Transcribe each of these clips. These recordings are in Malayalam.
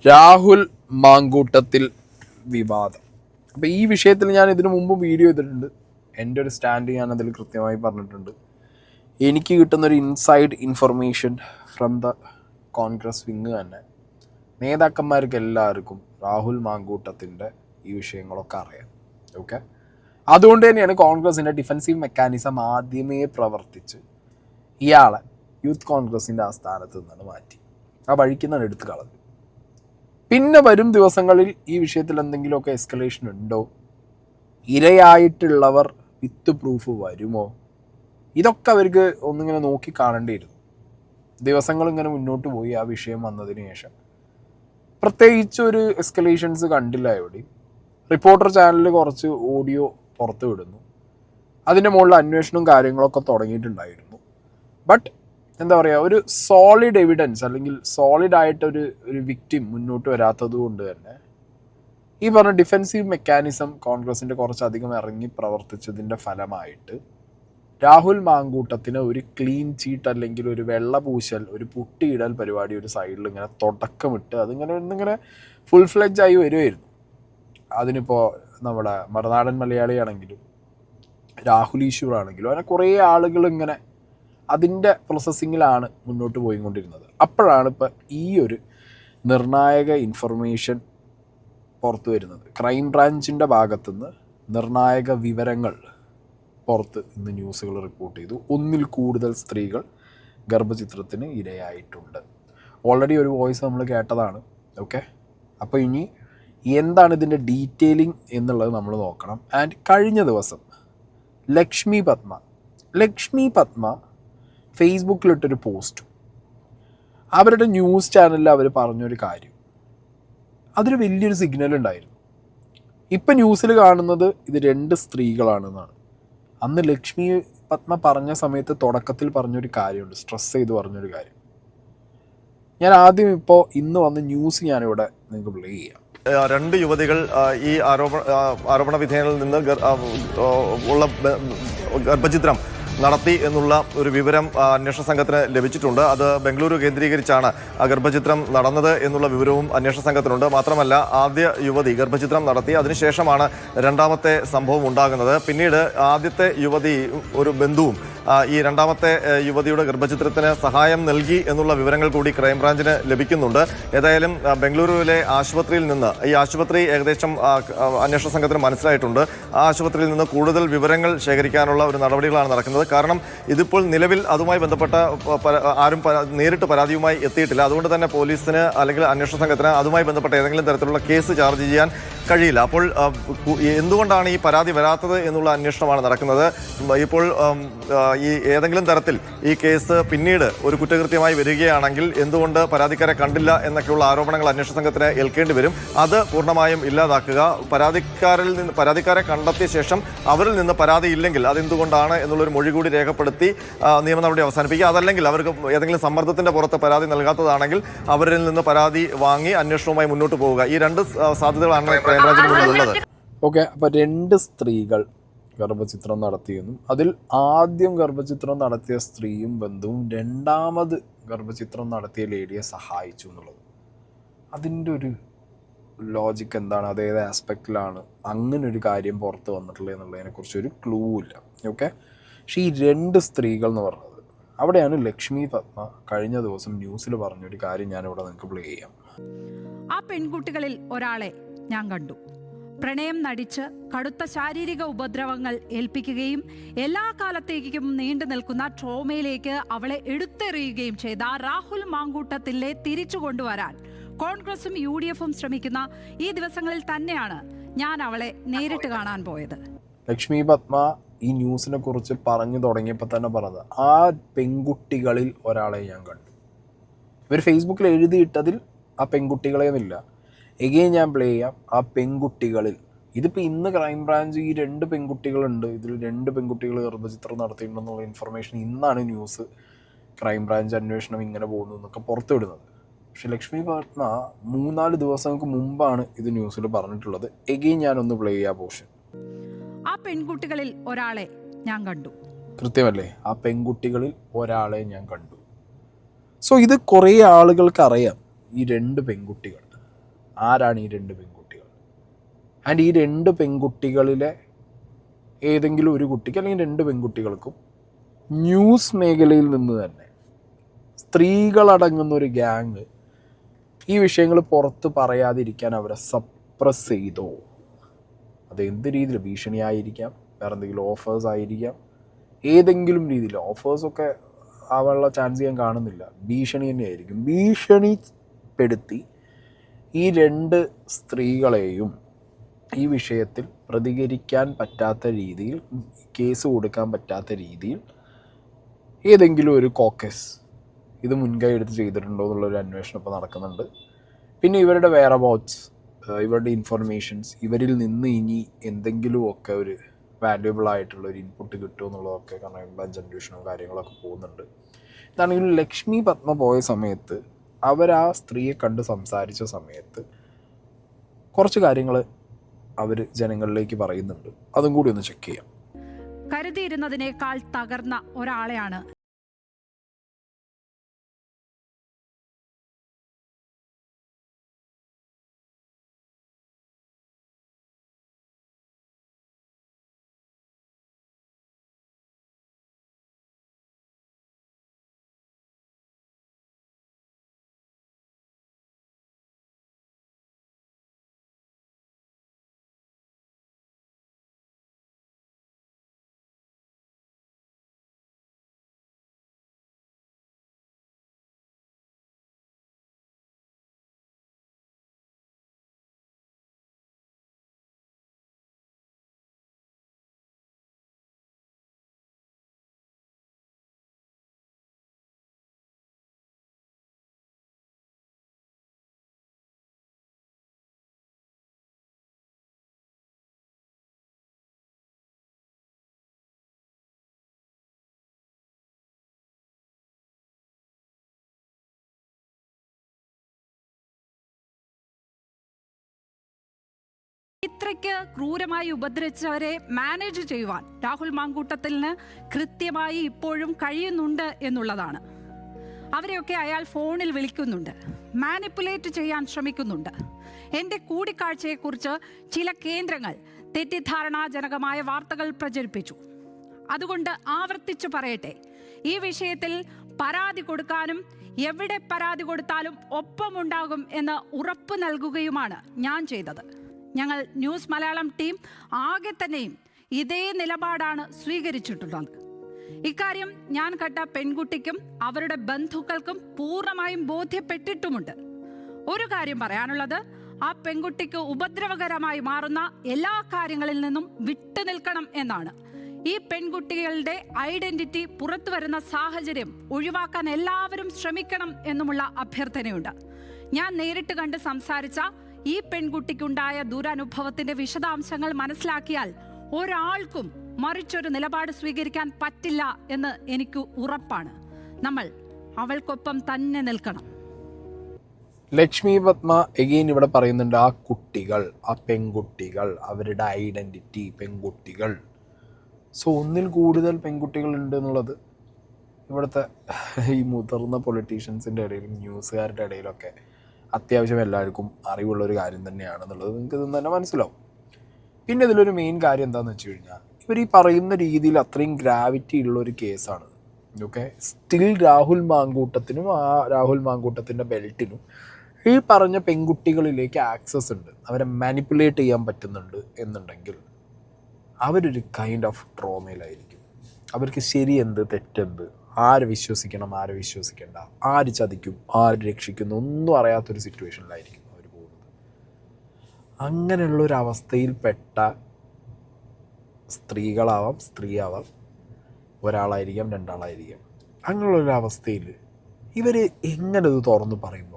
രാഹുൽ മാങ്കൂട്ടത്തിൽ വിവാദം. അപ്പോൾ ഈ വിഷയത്തിൽ ഞാൻ ഇതിനു മുമ്പ് വീഡിയോ ചെയ്തിട്ടുണ്ട്. എൻ്റെ ഒരു സ്റ്റാൻഡ് ഞാൻ അതിൽ കൃത്യമായി പറഞ്ഞിട്ടുണ്ട്. എനിക്ക് കിട്ടുന്നൊരു inside information from the Congress wing തന്നെ നേതാക്കന്മാർക്ക് എല്ലാവർക്കും രാഹുൽ മാങ്കൂട്ടത്തിൻ്റെ ഈ വിഷയങ്ങളൊക്കെ അറിയാം. ഓക്കെ, അതുകൊണ്ട് തന്നെയാണ് കോൺഗ്രസിൻ്റെ ഡിഫെൻസീവ് മെക്കാനിസം ആദ്യമേ പ്രവർത്തിച്ച് ഇയാളെ യൂത്ത് കോൺഗ്രസിൻ്റെ ആസ്ഥാനത്ത് നിന്നാണ് മാറ്റി ആ വഴിക്ക് നിന്നാണ് എടുത്ത് കളഞ്ഞു. പിന്നെ വരും ദിവസങ്ങളിൽ ഈ വിഷയത്തിൽ എന്തെങ്കിലുമൊക്കെ എസ്കലേഷൻ ഉണ്ടോ, ഇരയായിട്ടുള്ളവർ വിത്ത് പ്രൂഫ് വരുമോ, ഇതൊക്കെ അവർക്ക് ഒന്നിങ്ങനെ നോക്കി കാണേണ്ടിയിരുന്നു. ദിവസങ്ങൾ ഇങ്ങനെ മുന്നോട്ട് പോയി. ആ വിഷയം വന്നതിന് ശേഷം പ്രത്യേകിച്ച് ഒരു എസ്കലേഷൻസ് കണ്ടില്ല എവിടെയും. റിപ്പോർട്ടർ ചാനലിൽ കുറച്ച് ഓഡിയോ പുറത്തു വിടുന്നു, അതിൻ്റെ മുകളിൽ അന്വേഷണവും കാര്യങ്ങളൊക്കെ തുടങ്ങിയിട്ടുണ്ടായിരുന്നു. ബട്ട് എന്താ പറയുക, ഒരു സോളിഡ് എവിഡൻസ് അല്ലെങ്കിൽ സോളിഡായിട്ടൊരു വിക്ടിം മുന്നോട്ട് വരാത്തത് കൊണ്ട് തന്നെ ഈ പറഞ്ഞ ഡിഫെൻസീവ് മെക്കാനിസം കോൺഗ്രസിൻ്റെ കുറച്ചധികം ഇറങ്ങി പ്രവർത്തിച്ചതിൻ്റെ ഫലമായിട്ട് രാഹുൽ മാങ്കൂട്ടത്തിന് ഒരു ക്ലീൻ ചീറ്റ് അല്ലെങ്കിൽ ഒരു വെള്ളപൂശൽ, ഒരു പുട്ടിയിടൽ പരിപാടി ഒരു സൈഡിൽ ഇങ്ങനെ തുടക്കമിട്ട് അതിങ്ങനെ ഫുൾ ഫ്ലെഡ്ജായി വരുമായിരുന്നു. അതിനിപ്പോൾ നമ്മുടെ മറുനാടൻ മലയാളിയാണെങ്കിലും രാഹുൽ ഈശ്വർ ആണെങ്കിലും അങ്ങനെ കുറേ ആളുകൾ ഇങ്ങനെ അതിൻ്റെ പ്രോസസ്സിങ്ങിലാണ് മുന്നോട്ട് പോയിക്കൊണ്ടിരുന്നത്. അപ്പോഴാണ് ഇപ്പോൾ ഈ ഒരു നിർണായക ഇൻഫർമേഷൻ പുറത്തു വരുന്നത്. ക്രൈം ബ്രാഞ്ചിൻ്റെ ഭാഗത്തുനിന്ന് നിർണായക വിവരങ്ങൾ പുറത്ത് ഇന്ന് ന്യൂസുകൾ റിപ്പോർട്ട് ചെയ്തു. 1ൽ കൂടുതൽ സ്ത്രീകൾ ഗർഭചിത്രത്തിന് ഇരയായിട്ടുണ്ട്. ഓൾറെഡി ഒരു വോയിസ് നമ്മൾ കേട്ടതാണ്. ഓക്കെ, അപ്പോൾ ഇനി എന്താണ് ഇതിൻ്റെ ഡീറ്റെയിലിംഗ് എന്നുള്ളത് നമ്മൾ നോക്കണം. ആൻഡ് കഴിഞ്ഞ ദിവസം ലക്ഷ്മി പത്മ ഫേസ്ബുക്കിലിട്ടൊരു പോസ്റ്റ്, അവരുടെ ന്യൂസ് ചാനലിൽ അവർ പറഞ്ഞൊരു കാര്യം, അതൊരു വലിയൊരു സിഗ്നൽ ഉണ്ടായിരുന്നു. ഇപ്പം ന്യൂസിൽ കാണുന്നത് ഇത് 2 സ്ത്രീകളാണെന്നാണ്. അന്ന് ലക്ഷ്മി പത്മ പറഞ്ഞ സമയത്ത് തുടക്കത്തിൽ പറഞ്ഞൊരു കാര്യമുണ്ട്, സ്ട്രെസ് ചെയ്ത് പറഞ്ഞൊരു കാര്യം. ഞാൻ ആദ്യം ഇപ്പോൾ ഇന്ന് വന്ന ന്യൂസ് ഞാനിവിടെ നിങ്ങൾക്ക് പ്ലേ ചെയ്യാം. 2 യുവതികൾ ഈ ആരോപണ വിധേയനിൽ നിന്ന് ഉള്ള ഗർഭചിത്രം നടത്തി എന്നുള്ള ഒരു വിവരം അന്വേഷണ സംഘത്തിന് ലഭിച്ചിട്ടുണ്ട്. അത് ബംഗളൂരു കേന്ദ്രീകരിച്ചാണ് ഗർഭചിത്രം നടന്നത് എന്നുള്ള വിവരവും അന്വേഷണ സംഘത്തിനുണ്ട്. മാത്രമല്ല, ആദ്യ യുവതി ഗർഭചിത്രം നടത്തി, അതിനുശേഷമാണ് രണ്ടാമത്തെ സംഭവം ഉണ്ടാകുന്നത്. പിന്നീട് ആദ്യത്തെ യുവതി ഒരു ബന്ധുവും ഈ രണ്ടാമത്തെ യുവതിയുടെ ഗർഭചിത്രത്തിന് സഹായം നൽകി എന്നുള്ള വിവരങ്ങൾ കൂടി ക്രൈംബ്രാഞ്ചിന് ലഭിക്കുന്നുണ്ട്. ഏതായാലും ബംഗളൂരുവിലെ ആശുപത്രിയിൽ നിന്ന്, ഈ ആശുപത്രി ഏകദേശം അന്വേഷണ സംഘത്തിന് മനസ്സിലായിട്ടുണ്ട്, ആ ആശുപത്രിയിൽ നിന്ന് കൂടുതൽ വിവരങ്ങൾ ശേഖരിക്കാനുള്ള ഒരു നടപടികളാണ് നടക്കുന്നത്. കാരണം ഇതിപ്പോൾ നിലവിൽ അതുമായി ബന്ധപ്പെട്ട ആരും നേരിട്ട് പരാതിയുമായി എത്തിയിട്ടില്ല. അതുകൊണ്ട് തന്നെ പോലീസിന് അല്ലെങ്കിൽ അന്വേഷണ സംഘത്തിന് അതുമായി ബന്ധപ്പെട്ട ഏതെങ്കിലും തരത്തിലുള്ള കേസ് ചാർജ് ചെയ്യാൻ കഴിയില്ല. അപ്പോൾ എന്തുകൊണ്ടാണ് ഈ പരാതി വരാത്തത് എന്നുള്ള അന്വേഷണമാണ് നടക്കുന്നത്. ഇപ്പോൾ ഈ ഏതെങ്കിലും തരത്തിൽ ഈ കേസ് പിന്നീട് ഒരു കുറ്റകൃത്യമായി വരികയാണെങ്കിൽ എന്തുകൊണ്ട് പരാതിക്കാരെ കണ്ടില്ല എന്നൊക്കെയുള്ള ആരോപണങ്ങൾ അന്വേഷണ സംഘത്തിന് ഏൽക്കേണ്ടി വരും. അത് പൂർണ്ണമായും ഇല്ലാതാക്കുക, പരാതിക്കാരെ കണ്ടെത്തിയ ശേഷം അവരിൽ നിന്ന് പരാതി ഇല്ലെങ്കിൽ അതെന്തുകൊണ്ടാണ് എന്നുള്ളൊരു മൊഴി കൂടി രേഖപ്പെടുത്തി നിയമ നടപടി അവസാനിപ്പിക്കുക. അതല്ലെങ്കിൽ അവർക്ക് ഏതെങ്കിലും സമ്മർദ്ദത്തിന്റെ പുറത്ത് പരാതി നൽകാത്തതാണെങ്കിൽ അവരിൽ നിന്ന് പരാതി വാങ്ങി അന്വേഷണവുമായി മുന്നോട്ട് പോവുക. ഈ 2 സാധ്യതകളാണ് ക്രൈംബ്രാഞ്ചിന് മുന്നിലുള്ളത്. ഓക്കെ, അപ്പോൾ 2 സ്ത്രീകൾ ഗർഭചിത്രം നടത്തിയെന്നും അതിൽ ആദ്യം ഗർഭചിത്രം നടത്തിയ സ്ത്രീയും ബന്ധുവും രണ്ടാമത് ഗർഭചിത്രം നടത്തിയ ലേഡിയെ സഹായിച്ചു എന്നുള്ളത്, അതിൻ്റെ ഒരു ലോജിക്ക് എന്താണ്, അതേത് ആസ്പെക്റ്റിലാണ് അങ്ങനെ ഒരു കാര്യം പുറത്ത് വന്നിട്ടുള്ളത് എന്നുള്ളതിനെക്കുറിച്ച് ഒരു ക്ലൂ ഇല്ല. ഓക്കെ, പക്ഷേ ഈ 2 സ്ത്രീകൾ എന്ന് പറഞ്ഞത്, അവിടെയാണ് ലക്ഷ്മി പത്മ കഴിഞ്ഞ ദിവസം ന്യൂസിൽ പറഞ്ഞൊരു കാര്യം ഞാനിവിടെ നിങ്ങൾക്ക് പ്ലേ ചെയ്യാം. ആ പെൺകുട്ടികളിൽ ഒരാളെ ഞാൻ കണ്ടു. പ്രണയം നടിച്ച് കടുത്ത ശാരീരിക ഉപദ്രവങ്ങൾ ഏൽപ്പിക്കുകയും എല്ലാ കാലത്തേക്കും നീണ്ടു നിൽക്കുന്ന ട്രോമയിലേക്ക് അവളെ എടുത്തെറിയുകയും ചെയ്ത രാഹുൽ മാങ്കൂട്ടത്തിലെ തിരിച്ചു കൊണ്ടുവരാൻ കോൺഗ്രസും UDFും ശ്രമിക്കുന്ന ഈ ദിവസങ്ങളിൽ തന്നെയാണ് ഞാൻ അവളെ നേരിട്ട് കാണാൻ പോയത്. ലക്ഷ്മി പത്മ ഈ ന്യൂസിനെ കുറിച്ച് പറഞ്ഞു തുടങ്ങിയപ്പോൾ തന്നെ പറഞ്ഞത്, ആ പെൺകുട്ടികളിൽ ഒരാളെ ഞാൻ കണ്ടു. ഇവർ ഫേസ്ബുക്കിൽ എഴുതിയിട്ടതിൽ ആ പെൺകുട്ടികളെ എന്നില്ല. എഗെയിൻ ഞാൻ പ്ലേ ചെയ്യാം. ആ പെൺകുട്ടികളിൽ, ഇതിപ്പോൾ ഇന്ന് ക്രൈംബ്രാഞ്ച് ഈ 2 പെൺകുട്ടികളുണ്ട്, ഇതിൽ 2 പെൺകുട്ടികൾ ഗർഭചിത്രം നടത്തിയിട്ടുണ്ടെന്നുള്ള ഇൻഫർമേഷൻ ഇന്നാണ് ന്യൂസ് ക്രൈംബ്രാഞ്ച് അന്വേഷണം ഇങ്ങനെ പോകുന്നു എന്നൊക്കെ പുറത്തുവിടുന്നത്. പക്ഷെ ലക്ഷ്മി പത്മ 3-4 ദിവസങ്ങൾക്ക് മുമ്പാണ് ഇത് ന്യൂസിൽ പറഞ്ഞിട്ടുള്ളത്. എഗെയിൻ ഞാനൊന്ന് പ്ലേ ചെയ്യാം പോർഷൻ. ആ പെൺകുട്ടികളിൽ ഒരാളെ ഞാൻ കണ്ടു. കൃത്യമല്ലേ, ആ പെൺകുട്ടികളിൽ ഒരാളെ ഞാൻ കണ്ടു. സോ ഇത് കുറേ ആളുകൾക്ക് അറിയാം, ഈ 2 പെൺകുട്ടികൾ. ആരാണ് ഈ 2 പെൺകുട്ടികൾ? ആൻഡ് ഈ 2 പെൺകുട്ടികളിലെ ഏതെങ്കിലും ഒരു കുട്ടിക്ക് അല്ലെങ്കിൽ 2 പെൺകുട്ടികൾക്കും ന്യൂസ് മേഖലയിൽ നിന്ന് തന്നെ സ്ത്രീകളടങ്ങുന്ന ഒരു ഗ്യാങ് ഈ വിഷയങ്ങൾ പുറത്ത് പറയാതിരിക്കാൻ അവരെ സപ്രസ് ചെയ്തോ? അത് എന്ത് രീതിയിൽ? ഭീഷണിയായിരിക്കാം, വേറെ എന്തെങ്കിലും ഓഫേഴ്സ് ആയിരിക്കാം, ഏതെങ്കിലും രീതിയിൽ. ഓഫേഴ്സൊക്കെ ആവാനുള്ള ചാൻസ് ഞാൻ കാണുന്നില്ല. ഭീഷണി തന്നെയായിരിക്കും. ഭീഷണിപ്പെടുത്തി ഈ 2 സ്ത്രീകളെയും ഈ വിഷയത്തിൽ പ്രതികരിക്കാൻ പറ്റാത്ത രീതിയിൽ, കേസ് കൊടുക്കാൻ പറ്റാത്ത രീതിയിൽ ഏതെങ്കിലും ഒരു കോക്കസ് ഇത് മുൻകൈ എടുത്ത് ചെയ്തിട്ടുണ്ടോ എന്നുള്ളൊരു അന്വേഷണം ഇപ്പോൾ നടക്കുന്നുണ്ട്. പിന്നെ ഇവരുടെ വെയർഅബൌട്ട്സ്, ഇവരുടെ ഇൻഫർമേഷൻസ്, ഇവരിൽ നിന്ന് ഇനി എന്തെങ്കിലുമൊക്കെ ഒരു വാല്യുബിൾ ആയിട്ടുള്ളൊരു ഇൻപുട്ട് കിട്ടുമോ എന്നുള്ളതൊക്കെ, കാരണം ബഞ്ച് അന്വേഷണവും കാര്യങ്ങളൊക്കെ പോകുന്നുണ്ട്. ഇതാണെങ്കിലും ലക്ഷ്മി പത്മ പോയ സമയത്ത് അവരാ സ്ത്രീയെ കണ്ട് സംസാരിച്ച സമയത്ത് കുറച്ച് കാര്യങ്ങൾ അവർ ജനങ്ങളിലേക്ക് പറയുന്നുണ്ട്. അതും കൂടി ഒന്ന് ചെക്ക് ചെയ്യാം. കരുതിയിരുന്നതിനേക്കാൾ തകർന്ന ഒരാളെയാണ് ഇത്രയ്ക്ക് ക്രൂരമായി ഉപദ്രവിച്ചവരെ മാനേജ് ചെയ്യുവാൻ രാഹുൽ മാങ്കൂട്ടത്തിന് കൃത്യമായി ഇപ്പോഴും കഴിയുന്നുണ്ട് എന്നുള്ളതാണ്. അവരെയൊക്കെ അയാൾ ഫോണിൽ വിളിക്കുന്നുണ്ട്, മാനിപ്പുലേറ്റ് ചെയ്യാൻ ശ്രമിക്കുന്നുണ്ട്. എൻ്റെ കൂടിക്കാഴ്ചയെക്കുറിച്ച് ചില കേന്ദ്രങ്ങൾ തെറ്റിദ്ധാരണാജനകമായ വാർത്തകൾ പ്രചരിപ്പിച്ചു. അതുകൊണ്ട് ആവർത്തിച്ചു പറയട്ടെ, ഈ വിഷയത്തിൽ പരാതി കൊടുക്കാനും എവിടെ പരാതി കൊടുത്താലും ഒപ്പമുണ്ടാകും എന്ന് ഉറപ്പ് നൽകുകയുമാണ് ഞാൻ ചെയ്തത്. ഞങ്ങൾ ന്യൂസ് മലയാളം ടീം ആകെ തന്നെയും ഇതേ നിലപാടാണ് സ്വീകരിച്ചിട്ടുള്ളത്. ഇക്കാര്യം ഞാൻ കണ്ട പെൺകുട്ടിക്കും അവരുടെ ബന്ധുക്കൾക്കും പൂർണ്ണമായും ബോധ്യപ്പെട്ടിട്ടുമുണ്ട്. ഒരു കാര്യം പറയാനുള്ളത്, ആ പെൺകുട്ടിക്ക് ഉപദ്രവകരമായി മാറുന്ന എല്ലാ കാര്യങ്ങളിൽ നിന്നും വിട്ടുനിൽക്കണം എന്നാണ്. ഈ പെൺകുട്ടികളുടെ ഐഡന്റിറ്റി പുറത്തു വരുന്ന സാഹചര്യം ഒഴിവാക്കാൻ എല്ലാവരും ശ്രമിക്കണം എന്നുമുള്ള അഭ്യർത്ഥനയുണ്ട്. ഞാൻ നേരിട്ട് കണ്ട് സംസാരിച്ച ഈ പെൺകുട്ടിക്കുണ്ടായ ദുരനുഭവത്തിന്റെ വിശദാംശങ്ങൾ മനസ്സിലാക്കിയാൽ ഒരാൾക്കും മറിച്ചൊരു നിലപാട് സ്വീകരിക്കാൻ പറ്റില്ല എന്ന് എനിക്ക് ഉറപ്പാണ്. നമ്മൾ അവൾക്കൊപ്പം തന്നെ നിൽക്കണം. ലക്ഷ്മി പത്മ എഗെയിൻ ഇവിടെ പറയുന്നുണ്ട്, ആ കുട്ടികൾ, ആ പെൺകുട്ടികൾ, അവരുടെ ഐഡന്റിറ്റി പെൺകുട്ടികൾ. സോ ഒന്നിൽ കൂടുതൽ പെൺകുട്ടികൾ ഉണ്ട് എന്നുള്ളത് ഇവിടുത്തെ ഈ മുതിർന്ന പൊളിറ്റീഷ്യൻസിൻ്റെ ഇടയിലും ന്യൂസുകാരുടെ ഇടയിലൊക്കെ അത്യാവശ്യം എല്ലാവർക്കും അറിവുള്ളൊരു കാര്യം തന്നെയാണെന്നുള്ളത് നിങ്ങൾക്ക് ഇതൊന്നും തന്നെ മനസ്സിലാവും. പിന്നെ ഇതിലൊരു മെയിൻ കാര്യം എന്താണെന്ന് വെച്ച് കഴിഞ്ഞാൽ, ഇവർ ഈ പറയുന്ന രീതിയിൽ അത്രയും ഗ്രാവിറ്റി ഉള്ളൊരു കേസാണ്. ഓക്കെ, സ്റ്റിൽ രാഹുൽ മാങ്കൂട്ടത്തിനും ആ രാഹുൽ മാങ്കൂട്ടത്തിൻ്റെ ബെൽറ്റിനും ഈ പറഞ്ഞ പെൺകുട്ടികളിലേക്ക് ആക്സസ് ഉണ്ട്, അവരെ മാനിപ്പുലേറ്റ് ചെയ്യാൻ പറ്റുന്നുണ്ട് എന്നുണ്ടെങ്കിൽ അവരൊരു കൈൻഡ് ഓഫ് ട്രോമയിലായിരിക്കും. അവർക്ക് ശരി എന്ത് തെറ്റെന്ത്, ആര് വിശ്വസിക്കണം ആര് വിശ്വസിക്കേണ്ട, ആര് ചതിക്കും ആര് രക്ഷിക്കുന്നു ഒന്നും അറിയാത്തൊരു സിറ്റുവേഷനിലായിരിക്കും അവർ പോകുന്നത്. അങ്ങനെയുള്ളൊരവസ്ഥയിൽപ്പെട്ട സ്ത്രീകളാവാം, സ്ത്രീയാവാം, ഒരാളായിരിക്കാം, രണ്ടാളായിരിക്കാം. അങ്ങനെയുള്ളൊരവസ്ഥയിൽ ഇവർ എങ്ങനെ ഇത് തുറന്ന് പറയും?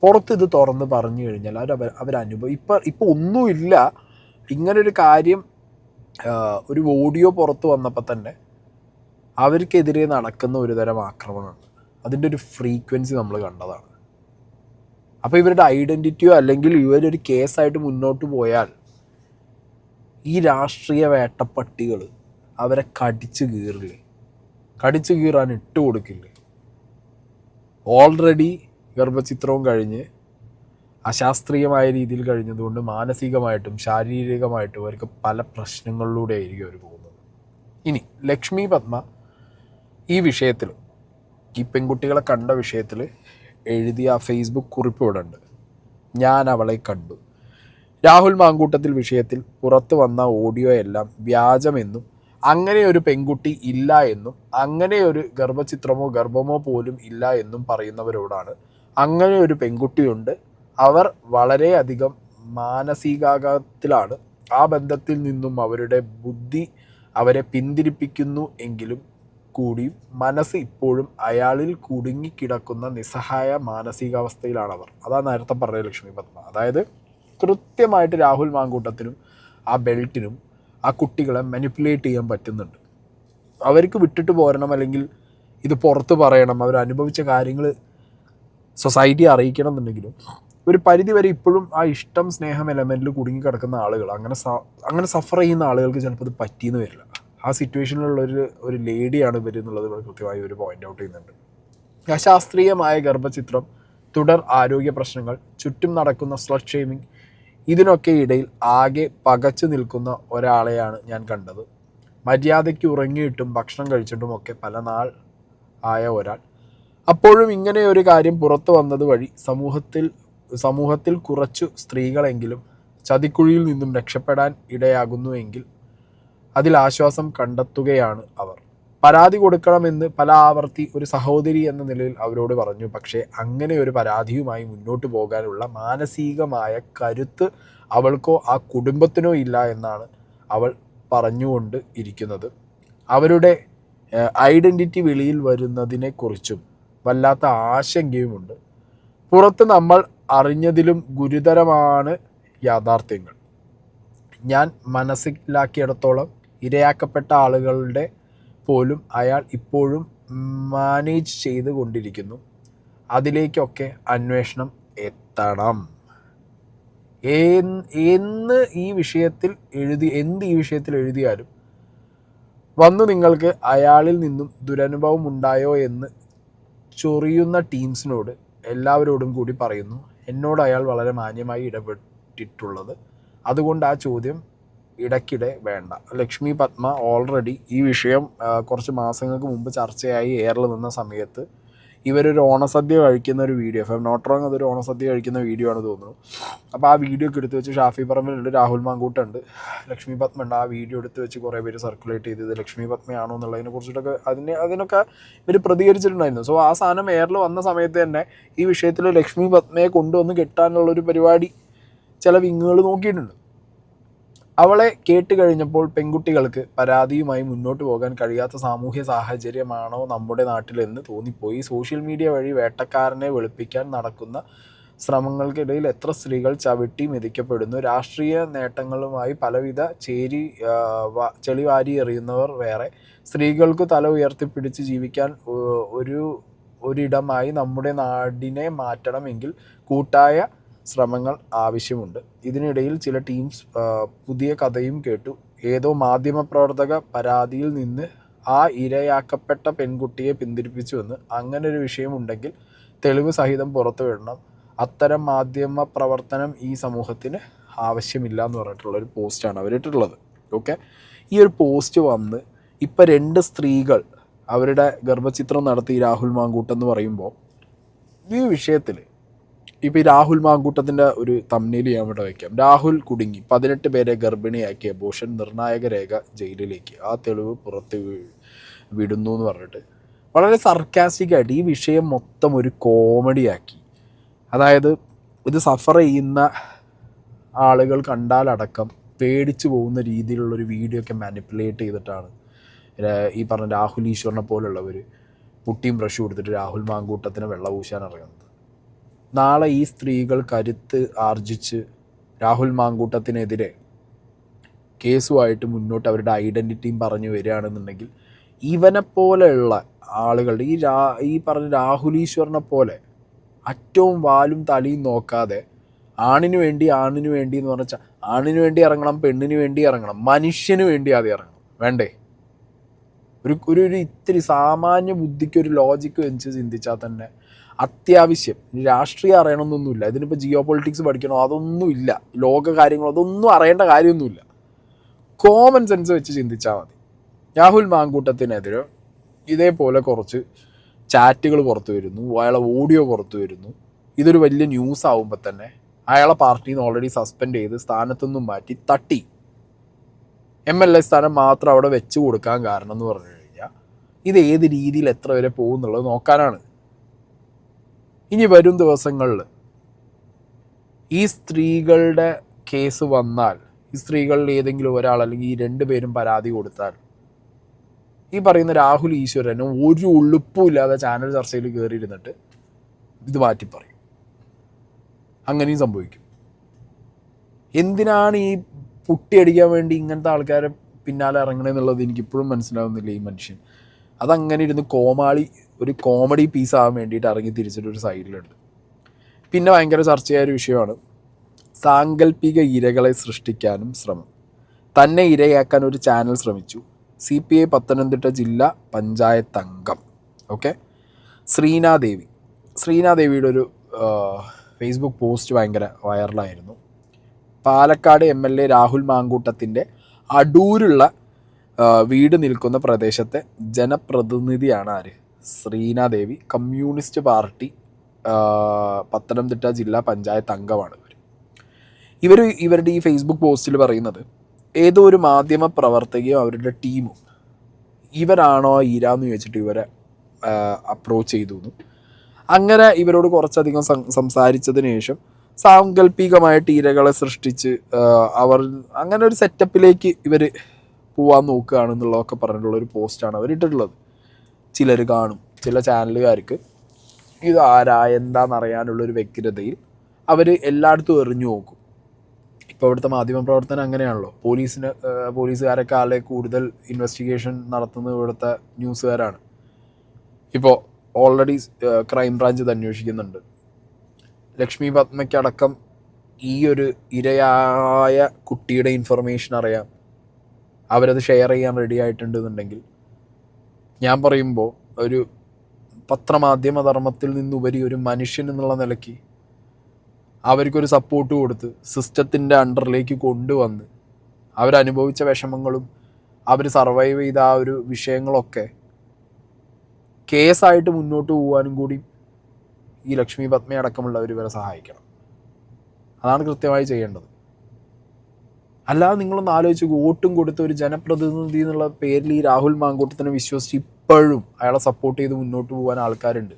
പുറത്ത് ഇത് തുറന്ന് പറഞ്ഞു കഴിഞ്ഞാൽ അവരനുഭവം ഇപ്പോൾ ഒന്നുമില്ല. ഇങ്ങനൊരു കാര്യം ഒരു ഓഡിയോ പുറത്ത് വന്നപ്പോൾ തന്നെ അവർക്കെതിരെ നടക്കുന്ന ഒരു തരം ആക്രമണമുണ്ട്. അതിൻ്റെ ഒരു ഫ്രീക്വൻസി നമ്മൾ കണ്ടതാണ്. അപ്പോൾ ഇവരുടെ ഐഡൻറ്റിറ്റിയോ അല്ലെങ്കിൽ ഇവരൊരു കേസായിട്ട് മുന്നോട്ട് പോയാൽ ഈ രാഷ്ട്രീയ വേട്ടപ്പട്ടികൾ അവരെ കടിച്ചു കീറില്ലേ, കടിച്ചു കീറാൻ ഇട്ട് കൊടുക്കില്ലേ. ഓൾറെഡി ഗർഭചിത്രവും കഴിഞ്ഞ് അശാസ്ത്രീയമായ രീതിയിൽ കഴിഞ്ഞതുകൊണ്ട് മാനസികമായിട്ടും ശാരീരികമായിട്ടും അവർക്ക് പല പ്രശ്നങ്ങളിലൂടെ ആയിരിക്കും അവർ പോകുന്നത്. ഇനി ലക്ഷ്മി പത്മ ഈ വിഷയത്തിൽ, ഈ പെൺകുട്ടികളെ കണ്ട വിഷയത്തിൽ എഴുതിയ ഫേസ്ബുക്ക് കുറിപ്പ് ഇവിടെ ഉണ്ട്. ഞാൻ അവളെ കണ്ടു. രാഹുൽ മാങ്കൂട്ടത്തിൽ വിഷയത്തിൽ പുറത്തു വന്ന ഓഡിയോ എല്ലാം വ്യാജമെന്നും അങ്ങനെ ഒരു പെൺകുട്ടി ഇല്ല എന്നും അങ്ങനെ ഒരു ഗർഭചിത്രമോ ഗർഭമോ പോലും ഇല്ല എന്നും പറയുന്നവരോടാണ്. അങ്ങനെ ഒരു പെൺകുട്ടിയുണ്ട്, അവർ വളരെയധികം മാനസികാഘാതത്തിലാണ്, ആ ബന്ധത്തിൽ നിന്നും അവരുടെ ബുദ്ധി അവരെ പിന്തിരിപ്പിക്കുന്നു എങ്കിലും കൂടി മനസ്സ് ഇപ്പോഴും അയാളിൽ കുടുങ്ങിക്കിടക്കുന്ന നിസ്സഹായ മാനസികാവസ്ഥയിലാണവർ. അതാ നേരത്തെ പറഞ്ഞ ലക്ഷ്മി പത്മ. അതായത് കൃത്യമായിട്ട് രാഹുൽ മാങ്കൂട്ടത്തിനും ആ ബെൽറ്റിനും ആ കുട്ടികളെ മാനിപ്പുലേറ്റ് ചെയ്യാൻ പറ്റുന്നുണ്ട്. അവർക്ക് വിട്ടിട്ട് പോരണം, അല്ലെങ്കിൽ ഇത് പുറത്ത് പറയണം, അവരനുഭവിച്ച കാര്യങ്ങൾ സൊസൈറ്റിയെ അറിയിക്കണം എന്നുണ്ടെങ്കിലും ഒരു പരിധി വരെ ഇപ്പോഴും ആ ഇഷ്ടം സ്നേഹം എലമെൻറ്റിൽ കുടുങ്ങിക്കിടക്കുന്ന ആളുകൾ, അങ്ങനെ സഫർ ചെയ്യുന്ന ആളുകൾക്ക് ചിലപ്പോൾ ഇത് പറ്റിയെന്ന് വരില്ല. ആ സിറ്റുവേഷനിലുള്ളൊരു ലേഡിയാണ് ഇവർ എന്നുള്ളത് കൃത്യമായി ഒരു പോയിൻ്റ് ഔട്ട് ചെയ്യുന്നുണ്ട്. അശാസ്ത്രീയമായ ഗർഭചിത്രം, തുടർ ആരോഗ്യ പ്രശ്നങ്ങൾ, ചുറ്റും നടക്കുന്ന സ്ലട്ട് ഷെയ്മിങ്, ഇതിനൊക്കെ ഇടയിൽ ആകെ പകച്ചു നിൽക്കുന്ന ഒരാളെയാണ് ഞാൻ കണ്ടത്. മര്യാദയ്ക്ക് ഉറങ്ങിയിട്ടും ഭക്ഷണം കഴിച്ചിട്ടും ഒക്കെ പല നാൾ ആയ ഒരാൾ. അപ്പോഴും ഇങ്ങനെ ഒരു കാര്യം പുറത്തു വന്നത് വഴി സമൂഹത്തിൽ കുറച്ചു സ്ത്രീകളെങ്കിലും ചതിക്കുഴിയിൽ നിന്നും രക്ഷപ്പെടാൻ ഇടയാകുന്നുവെങ്കിൽ അതിൽ ആശ്വാസം കണ്ടെത്തുകയാണ് അവർ. പരാതി കൊടുക്കണമെന്ന് പല ആവർത്തി ഒരു സഹോദരി എന്ന നിലയിൽ അവരോട് പറഞ്ഞു. പക്ഷേ അങ്ങനെ ഒരു പരാതിയുമായി മുന്നോട്ട് പോകാനുള്ള മാനസികമായ കരുത്ത് അവൾക്കോ ആ കുടുംബത്തിനോ ഇല്ല എന്നാണ് അവൾ പറഞ്ഞുകൊണ്ട് ഇരിക്കുന്നത്. അവരുടെ ഐഡൻറ്റിറ്റി വെളിയിൽ വരുന്നതിനെക്കുറിച്ചും വല്ലാത്ത ആശങ്കയുമുണ്ട്. പുറത്ത് നമ്മൾ അറിഞ്ഞതിലും ഗുരുതരമാണ് യാഥാർത്ഥ്യങ്ങൾ. ഞാൻ മനസ്സിലാക്കിയിടത്തോളം ഇരയാക്കപ്പെട്ട ആളുകളുടെ പോലും അയാൾ ഇപ്പോഴും മാനേജ് ചെയ്ത് കൊണ്ടിരിക്കുന്നു. അതിലേക്കൊക്കെ അന്വേഷണം എത്തണം. എന്ത് ഈ വിഷയത്തിൽ എഴുതിയാലും വന്നു നിങ്ങൾക്ക് അയാളിൽ നിന്നും ദുരനുഭവം ഉണ്ടായോ എന്ന് ചൊറിയുന്ന ടീംസിനോട് എല്ലാവരോടും കൂടി പറയുന്നു. എന്നോട് അയാൾ വളരെ മാന്യമായി ഇടപെട്ടിട്ടുള്ളത്, അതുകൊണ്ട് ആ ചോദ്യം ഇടയ്ക്കിടെ വേണ്ട. ലക്ഷ്മി പത്മ ഓൾറെഡി ഈ വിഷയം കുറച്ച് മാസങ്ങൾക്ക് മുമ്പ് ചർച്ചയായി എയറിൽ നിന്ന സമയത്ത് ഇവരൊരു ഓണസദ്യ കഴിക്കുന്ന ഒരു video, if I am not wrong, അതൊരു ഓണസദ്യ കഴിക്കുന്ന വീഡിയോ ആണ് തോന്നുന്നു. അപ്പോൾ ആ വീഡിയോ ഒക്കെ എടുത്ത് വെച്ച് ഷാഫി പറമ്പിലുണ്ട്, രാഹുൽ മാങ്കൂട്ടുണ്ട്, ലക്ഷ്മി പത്മ ഉണ്ട്. ആ വീഡിയോ എടുത്ത് വെച്ച് കുറേ പേര് സർക്കുലേറ്റ് ചെയ്തത് ലക്ഷ്മി പത്മയാണോ എന്നുള്ളതിനെ കുറിച്ചിട്ടൊക്കെ അതിനൊക്കെ ഇവർ പ്രതികരിച്ചിട്ടുണ്ടായിരുന്നു. സോ ആ സാധനം എയറിൽ വന്ന സമയത്ത് തന്നെ ഈ വിഷയത്തിൽ ലക്ഷ്മി പത്മയെ കൊണ്ടുവന്ന് കെട്ടാനുള്ളൊരു പരിപാടി ചില വിങ്ങുകൾ നോക്കിയിട്ടുണ്ട്. അവളെ കേട്ട് കഴിഞ്ഞപ്പോൾ പെൺകുട്ടികൾക്ക് പരാതിയുമായി മുന്നോട്ട് പോകാൻ കഴിയാത്ത സാമൂഹ്യ സാഹചര്യമാണോ നമ്മുടെ നാട്ടിലെന്ന് തോന്നിപ്പോയി. സോഷ്യൽ മീഡിയ വഴി വേട്ടക്കാരനെ വെളുപ്പിക്കാൻ നടക്കുന്ന ശ്രമങ്ങൾക്കിടയിൽ എത്ര സ്ത്രീകൾ ചവിട്ടി മെതിക്കപ്പെടുന്നു. രാഷ്ട്രീയ നേട്ടങ്ങളുമായി പലവിധ ചെളിവാരി എറിയുന്നവർ വേറെ. സ്ത്രീകൾക്ക് തല ഉയർത്തിപ്പിടിച്ച് ജീവിക്കാൻ ഒരിടമായി നമ്മുടെ നാടിനെ മാറ്റണമെങ്കിൽ കൂട്ടായ ശ്രമങ്ങൾ ആവശ്യമുണ്ട്. ഇതിനിടയിൽ ചില ടീംസ് പുതിയ കഥയും കേട്ടു. ഏതോ മാധ്യമപ്രവർത്തക പരാതിയിൽ നിന്ന് ആ ഇരയാക്കപ്പെട്ട പെൺകുട്ടിയെ പിന്തിരിപ്പിച്ചുവെന്ന്. അങ്ങനെ ഒരു വിഷയമുണ്ടെങ്കിൽ തെളിവ് സഹിതം പുറത്തു വിടണം. അത്തരം മാധ്യമ പ്രവർത്തനം ഈ സമൂഹത്തിന് ആവശ്യമില്ല എന്ന് പറഞ്ഞിട്ടുള്ളൊരു പോസ്റ്റാണ് അവരിട്ടുള്ളത്. ഓക്കെ, ഈ ഒരു പോസ്റ്റ് വന്ന് ഇപ്പം 2 സ്ത്രീകൾ അവരുടെ ഗർഭചിത്രം നടത്തി രാഹുൽ മാങ്കൂട്ടം എന്ന് പറയുമ്പോൾ ഈ വിഷയത്തിൽ ഇപ്പോൾ ഈ രാഹുൽ മാങ്കൂട്ടത്തിൻ്റെ ഒരു തംബ്നെയിൽ ഞാൻ ഇവിടെ വയ്ക്കാം. രാഹുൽ കുടുങ്ങി, 18 പേരെ ഗർഭിണിയാക്കി, അബോർഷൻ നിർണായക രേഖ ജയിലിലേക്ക്, ആ തെളിവ് പുറത്ത് വിടുന്നു എന്ന് പറഞ്ഞിട്ട് വളരെ സർക്കാസ്റ്റിക്കായിട്ട് ഈ വിഷയം മൊത്തം ഒരു കോമഡിയാക്കി. അതായത് ഇത് സഫർ ചെയ്യുന്ന ആളുകൾ കണ്ടാലടക്കം പേടിച്ചു പോകുന്ന രീതിയിലുള്ളൊരു വീഡിയോ ഒക്കെ മാനിപ്പുലേറ്റ് ചെയ്തിട്ടാണ് ഈ പറഞ്ഞ രാഹുൽ ഈശ്വറിനെ പോലുള്ളവർ പുട്ടിയും ബ്രഷ് കൊടുത്തിട്ട് രാഹുൽ മാങ്കൂട്ടത്തിന് വെള്ളം പൂശാൻ ഇറങ്ങുന്നത്. നാളെ ഈ സ്ത്രീകൾ കരുത്ത് ആർജിച്ച് രാഹുൽ മാങ്കൂട്ടത്തിനെതിരെ കേസുമായിട്ട് മുന്നോട്ട് അവരുടെ ഐഡൻറ്റിറ്റിയും പറഞ്ഞു വരികയാണെന്നുണ്ടെങ്കിൽ ഇവനെപ്പോലെയുള്ള ആളുകളുടെ ഈ പറഞ്ഞ രാഹുൽ ഈശ്വറിനെ പോലെ അറ്റവും വാലും തലയും നോക്കാതെ ആണിന് വേണ്ടി എന്ന് പറഞ്ഞാൽ ആണിന് വേണ്ടി ഇറങ്ങണം, പെണ്ണിന് വേണ്ടി ഇറങ്ങണം, മനുഷ്യന് വേണ്ടി ആദ്യം ഇറങ്ങണം. വേണ്ടേ? ഒരു ഇത്തിരി സാമാന്യ ബുദ്ധിക്ക് ഒരു ലോജിക്ക് വെച്ച് ചിന്തിച്ചാൽ തന്നെ അത്യാവശ്യം രാഷ്ട്രീയം അറിയണമെന്നൊന്നുമില്ല, ഇതിനിപ്പോൾ ജിയോ പൊളിറ്റിക്സ് പഠിക്കണോ അതൊന്നുമില്ല, ലോക കാര്യങ്ങളോ അതൊന്നും അറിയേണ്ട കാര്യമൊന്നുമില്ല. കോമൺ സെൻസ് വെച്ച് ചിന്തിച്ചാൽ മതി. രാഹുൽ മാങ്കൂട്ടത്തിനെതിരെ ഇതേപോലെ കുറച്ച് ചാറ്റുകൾ പുറത്തു വരുന്നു, അയാളെ ഓഡിയോ പുറത്തു വരുന്നു. ഇതൊരു വലിയ ന്യൂസ് ആവുമ്പോൾ തന്നെ അയാളെ പാർട്ടിയിൽ നിന്ന് ഓൾറെഡി സസ്പെൻഡ് ചെയ്ത് സ്ഥാനത്തുനിന്നും മാറ്റി തട്ടി. MLA സ്ഥാനം മാത്രം അവിടെ വെച്ച് കൊടുക്കാൻ കാരണം എന്ന് പറഞ്ഞു കഴിഞ്ഞാൽ ഇത് ഏത് രീതിയിൽ എത്ര വരെ പോകും എന്നുള്ളത് നോക്കാനാണ്. ഇനി വരും ദിവസങ്ങളിൽ ഈ സ്ത്രീകളുടെ കേസ് വന്നാൽ, ഈ സ്ത്രീകളിൽ ഏതെങ്കിലും ഒരാൾ അല്ലെങ്കിൽ ഈ 2 പേരും പരാതി കൊടുത്താൽ, ഈ പറയുന്ന രാഹുൽ ഈശ്വരനും ഒരു ഉളുപ്പുമില്ലാതെ ചാനൽ ചർച്ചയിൽ കയറിയിരുന്നിട്ട് ഇത് മാറ്റി പറയും. അങ്ങനെയും സംഭവിക്കും. എന്തിനാണ് ഈ പുട്ടിയടിക്കാൻ വേണ്ടി ഇങ്ങനത്തെ ആൾക്കാരെ പിന്നാലെ ഇറങ്ങണമെന്നുള്ളത് എനിക്കിപ്പോഴും മനസ്സിലാവുന്നില്ല. ഈ മനുഷ്യൻ അതങ്ങനെ ഇരുന്ന് ഒരു കോമഡി പീസ് ആവാൻ വേണ്ടിയിട്ട് ഇറങ്ങി തിരിച്ചിട്ടൊരു സൈഡിലുണ്ട്. പിന്നെ ഭയങ്കര ചർച്ചയായ ഒരു വിഷയമാണ് സാങ്കല്പിക ഇരകളെ സൃഷ്ടിക്കാനും ശ്രമം. തന്നെ ഇരയാക്കാൻ ഒരു ചാനൽ ശ്രമിച്ചു. CPI പത്തനംതിട്ട ജില്ലാ പഞ്ചായത്ത് അംഗം ശ്രീനാദേവിയുടെ ഒരു ഫേസ്ബുക്ക് പോസ്റ്റ് ഭയങ്കര വൈറലായിരുന്നു. പാലക്കാട് MLA രാഹുൽ മാങ്കൂട്ടത്തിൻ്റെ അടൂരുള്ള വീട് നിൽക്കുന്ന പ്രദേശത്തെ ജനപ്രതിനിധിയാണ് ആര്? ശ്രീനാദേവി. കമ്മ്യൂണിസ്റ്റ് പാർട്ടി പത്തനംതിട്ട ജില്ലാ പഞ്ചായത്ത് അംഗമാണ് ഇവരുടെ ഈ ഫേസ്ബുക്ക് പോസ്റ്റിൽ പറയുന്നത് ഏതോ ഒരു മാധ്യമ പ്രവർത്തകയോ അവരുടെ ടീമും ഇവരാണോ ഈരാന്ന് ചോദിച്ചിട്ട് ഇവരെ അപ്രോച്ച് ചെയ്തു. അങ്ങനെ ഇവരോട് കുറച്ചധികം സംസാരിച്ചതിന് ശേഷം സാങ്കല്പികമായിട്ട് ഇരകളെ സൃഷ്ടിച്ച് അവർ അങ്ങനെ ഒരു സെറ്റപ്പിലേക്ക് ഇവർ പോകാൻ നോക്കുകയാണെന്നുള്ളതൊക്കെ പറഞ്ഞിട്ടുള്ളൊരു പോസ്റ്റാണ് അവരിട്ടിട്ടുള്ളത്. ചിലർ കാണും, ചില ചാനലുകാർക്ക് ഇത് ആരാ എന്താണെന്നറിയാനുള്ളൊരു വ്യഗ്രതയിൽ അവർ എല്ലായിടത്തും എറിഞ്ഞു നോക്കും. ഇപ്പോൾ ഇവിടുത്തെ മാധ്യമപ്രവർത്തനം അങ്ങനെയാണല്ലോ. പോലീസുകാരൊക്കെ ആളെ കൂടുതൽ ഇൻവെസ്റ്റിഗേഷൻ നടത്തുന്നത് ഇവിടുത്തെ ന്യൂസുകാരാണ്. ഇപ്പോൾ ഓൾറെഡി ക്രൈംബ്രാഞ്ച് ഇത് അന്വേഷിക്കുന്നുണ്ട്. ലക്ഷ്മി പത്മയ്ക്കടക്കം ഈ ഒരു ഇരയായ കുട്ടിയുടെ ഇൻഫർമേഷൻ അറിയാം. അവരത് ഷെയർ ചെയ്യാൻ റെഡി ആയിട്ടുണ്ടെന്നുണ്ടെങ്കിൽ ഞാൻ പറയുമ്പോൾ ഒരു പത്രമാധ്യമ ധർമ്മത്തിൽ നിന്നുപരി ഒരു മനുഷ്യൻ എന്നുള്ള നിലയ്ക്ക് അവർക്കൊരു സപ്പോർട്ട് കൊടുത്ത് സിസ്റ്റത്തിൻ്റെ അണ്ടറിലേക്ക് കൊണ്ടുവന്ന് അവരനുഭവിച്ച വിഷമങ്ങളും അവർ സർവൈവ് ചെയ്ത ആ ഒരു വിഷയങ്ങളൊക്കെ കേസായിട്ട് മുന്നോട്ട് പോകാനും കൂടി ഈ ലക്ഷ്മി പത്മയടക്കമുള്ളവർ ഇവരെ സഹായിക്കണം. അതാണ് കൃത്യമായി ചെയ്യേണ്ടത്. അല്ലാതെ നിങ്ങളൊന്ന് ആലോചിച്ച് വോട്ടും കൊടുത്ത ഒരു ജനപ്രതിനിധി എന്നുള്ള പേരിൽ ഈ രാഹുൽ മാങ്കൂട്ടത്തിനെ വിശ്വസിച്ച് ഇപ്പോഴും അയാളെ സപ്പോർട്ട് ചെയ്ത് മുന്നോട്ട് പോകാൻ ആൾക്കാരുണ്ട്.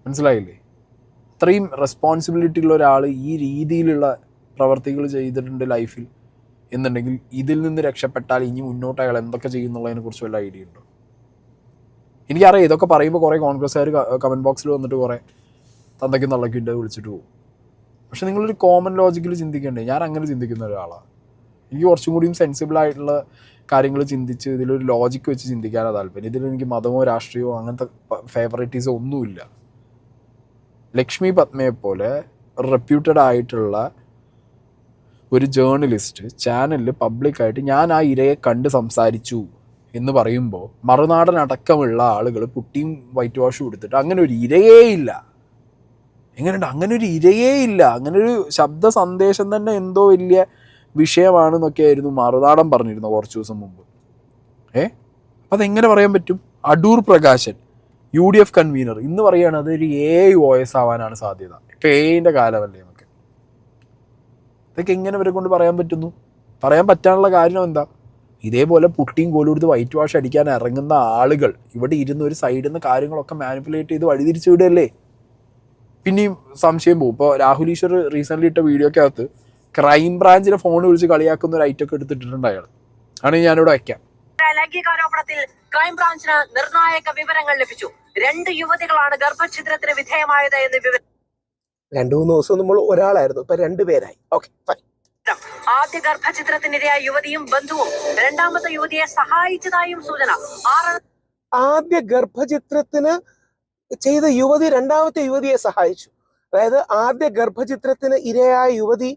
മനസ്സിലായില്ലേ? അത്രയും റെസ്പോൺസിബിലിറ്റി ഉള്ള ഒരാൾ ഈ രീതിയിലുള്ള പ്രവർത്തികൾ ചെയ്തിട്ടുണ്ട് ലൈഫിൽ എന്നുണ്ടെങ്കിൽ ഇതിൽ നിന്ന് രക്ഷപ്പെട്ടാൽ ഇനി മുന്നോട്ട് അയാൾ എന്തൊക്കെ ചെയ്യുന്നുള്ളതിനെ കുറിച്ച് വല്ല ഐഡിയ ഉണ്ടോ? എനിക്കറിയാം ഇതൊക്കെ പറയുമ്പോൾ കുറേ കോൺഗ്രസ്സുകാർ കമൻറ്റ് ബോക്സിൽ വന്നിട്ട് കുറേ തന്തയ്ക്കും തള്ളയ്ക്കും ഇൻ്റെ വിളിച്ചിട്ട് പോകും. പക്ഷെ നിങ്ങളൊരു കോമൺ ലോജിക്കിൽ ചിന്തിക്കണ്ടേ? ഞാൻ അങ്ങനെ ചിന്തിക്കുന്ന ഒരാളാണ്. എനിക്ക് കുറച്ചും കൂടിയും സെൻസിബിളായിട്ടുള്ള കാര്യങ്ങൾ ചിന്തിച്ച് ഇതിലൊരു ലോജിക്ക് വെച്ച് ചിന്തിക്കാനാണ് താല്പര്യം. ഇതിലെനിക്ക് മതമോ രാഷ്ട്രീയമോ അങ്ങനത്തെ ഫേവറേറ്റീസോ ഒന്നുമില്ല. ലക്ഷ്മി പത്മയെപ്പോലെ റെപ്യൂട്ടഡ് ആയിട്ടുള്ള ഒരു ജേർണലിസ്റ്റ് ചാനലിൽ പബ്ലിക്കായിട്ട് ഞാൻ ആ ഇരയെ കണ്ട് സംസാരിച്ചു എന്ന് പറയുമ്പോൾ മറുനാടനടക്കമുള്ള ആളുകൾ പുട്ടിയും വൈറ്റ് വാഷും കൊടുത്തിട്ട് അങ്ങനെ ഒരു ഇരയേ ഇല്ല, എങ്ങനെയുണ്ട്, അങ്ങനെ ഒരു ഇരയേ ഇല്ല, അങ്ങനൊരു ശബ്ദ സന്ദേശം തന്നെ എന്തോ വലിയ വിഷയമാണെന്നൊക്കെ ആയിരുന്നു മറുനാടൻ പറഞ്ഞിരുന്നു കുറച്ച് ദിവസം മുമ്പ്. അപ്പം അതെങ്ങനെ പറയാൻ പറ്റും? അടൂർ പ്രകാശൻ UDF കൺവീനർ ഇന്ന് പറയുകയാണ് അതൊരു AI വോയിസ് ആവാനാണ് സാധ്യത. ഇപ്പം AIൻ്റെ കാലമല്ലേ നമുക്ക്. ഇതൊക്കെ എങ്ങനെ ഇവരെ കൊണ്ട് പറയാൻ പറ്റുന്നു? പറയാൻ പറ്റാനുള്ള കാരണം എന്താ? ഇതേപോലെ പുട്ടിയും കോലും കൊടുത്ത് വൈറ്റ് വാഷ് അടിക്കാൻ ഇറങ്ങുന്ന ആളുകൾ ഇവിടെ ഇരുന്ന് ഒരു സൈഡിൽ നിന്ന് കാര്യങ്ങളൊക്കെ മാനിപ്പുലേറ്റ് ചെയ്ത് വഴിതിരിച്ചു വിടുകയല്ലേ. പിന്നെയും സംശയം പോകും. ഇപ്പോൾ രാഹുൽ ഈശ്വർ റീസെൻ്റ്ലി ഇട്ട വീഡിയോക്കകത്ത് ക്രൈംബ്രാഞ്ചിനെ ഫോൺ വിളിച്ച് കളിയാക്കുന്ന ഒരു ഐറ്റൊക്കെ എടുത്തിട്ടുണ്ട് അയാൾ. ആണെങ്കിൽ ഞാനിവിടെ വയ്ക്കാം. ലൈംഗികാരോപണത്തിൽ ക്രൈംബ്രാഞ്ചിന് നിർണായക വിവരങ്ങൾ ലഭിച്ചു. 2 യുവതികളാണ് ഗർഭഛിദ്രത്തിന് വിധേയമായത് എന്ന് വിവരം. 2-3 ദിവസം നമ്മൾ ഒരാളായിരുന്നു, ഇപ്പൊ 2 പേരായി. ആദ്യ ഗർഭഛിദ്രത്തിനിരയായ യുവതിയും ബന്ധുവും രണ്ടാമത്തെ യുവതിയെ സഹായിച്ചതായും സൂചന. ആദ്യ ഗർഭചിത്രത്തിന് ചെയ്ത യുവതി രണ്ടാമത്തെ യുവതിയെ സഹായിച്ചു. അതായത് ആദ്യ ഗർഭചിത്രത്തിന് ഇരയായ യുവതി